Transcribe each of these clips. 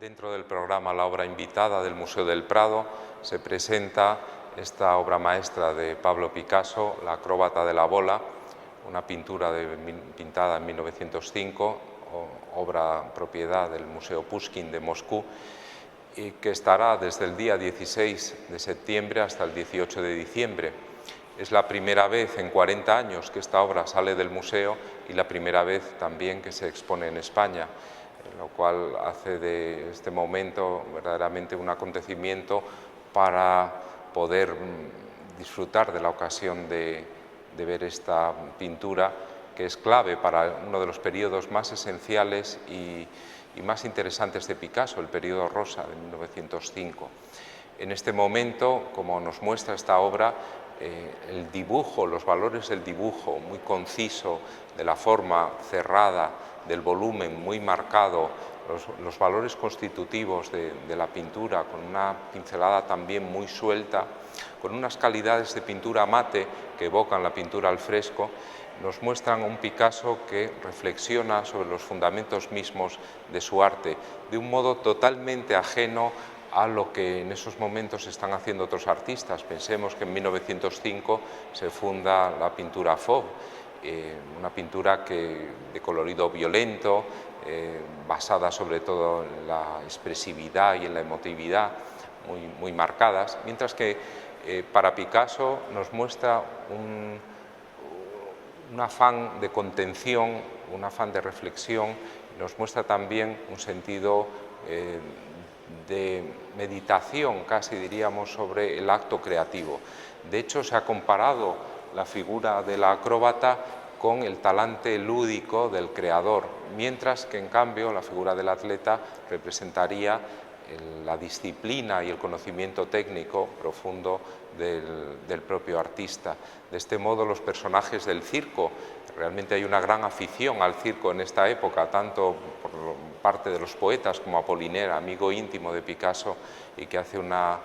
Dentro del programa La obra invitada del Museo del Prado se presenta esta obra maestra de Pablo Picasso, La acróbata de la bola, una pintura pintada en 1905, obra propiedad del Museo Pushkin de Moscú, y que estará desde el día 16 de septiembre hasta el 18 de diciembre. Es la primera vez en 40 años que esta obra sale del museo y la primera vez también que se expone en España, lo cual hace de este momento verdaderamente un acontecimiento para poder disfrutar de la ocasión de ver esta pintura, que es clave para uno de los periodos más esenciales y más interesantes de Picasso, el periodo rosa de 1905. En este momento, como nos muestra esta obra, el dibujo, los valores del dibujo muy conciso, de la forma cerrada, del volumen muy marcado, los valores constitutivos de la pintura, con una pincelada también muy suelta, con unas calidades de pintura mate que evocan la pintura al fresco, nos muestran a un Picasso que reflexiona sobre los fundamentos mismos de su arte, de un modo totalmente ajeno a lo que en esos momentos están haciendo otros artistas. Pensemos que en 1905 se funda la pintura Fauve, una pintura de colorido violento, basada sobre todo en la expresividad y en la emotividad muy marcadas, mientras que para Picasso nos muestra un afán de contención, un afán de reflexión, nos muestra también un sentido de meditación, casi diríamos, sobre el acto creativo. De hecho, se ha comparado la figura de la acróbata con el talante lúdico del creador, mientras que en cambio la figura del atleta representaría la disciplina y el conocimiento técnico profundo del propio artista. De este modo, los personajes del circo, realmente hay una gran afición al circo en esta época, tanto por parte de los poetas como Apollinaire, amigo íntimo de Picasso y que hace una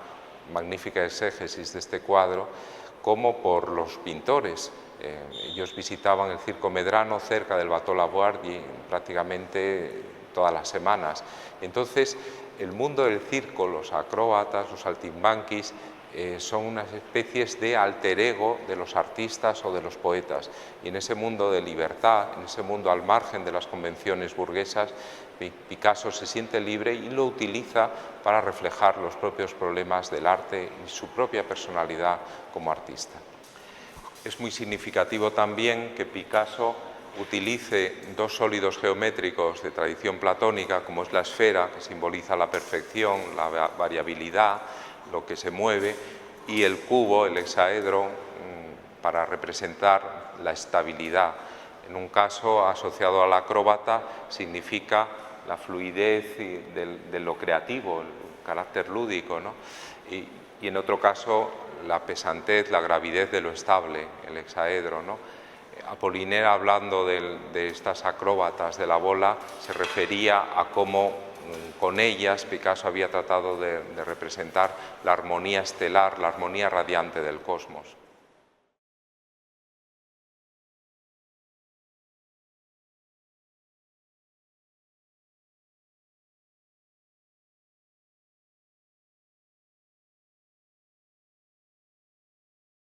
magnífica exégesis de este cuadro, como por los pintores. Ellos visitaban el Circo Medrano cerca del Bateau Lavoir prácticamente todas las semanas. Entonces, el mundo del circo, los acróbatas, los saltimbanquis, son unas especies de alter ego de los artistas o de los poetas. Y en ese mundo de libertad, en ese mundo al margen de las convenciones burguesas, Picasso se siente libre y lo utiliza para reflejar los propios problemas del arte y su propia personalidad como artista. Es muy significativo también que Picasso utilice dos sólidos geométricos de tradición platónica, como es la esfera, que simboliza la perfección, la variabilidad, lo que se mueve, y el cubo, el hexaedro, para representar la estabilidad. En un caso, asociado a la acróbata, significa la fluidez de lo creativo, el carácter lúdico, ¿no? Y en otro caso, la pesantez, la gravidez de lo estable, el hexaedro, ¿no? Apollinaire, hablando de estas acróbatas de la bola, se refería a cómo con ellas Picasso había tratado de representar la armonía estelar, la armonía radiante del cosmos.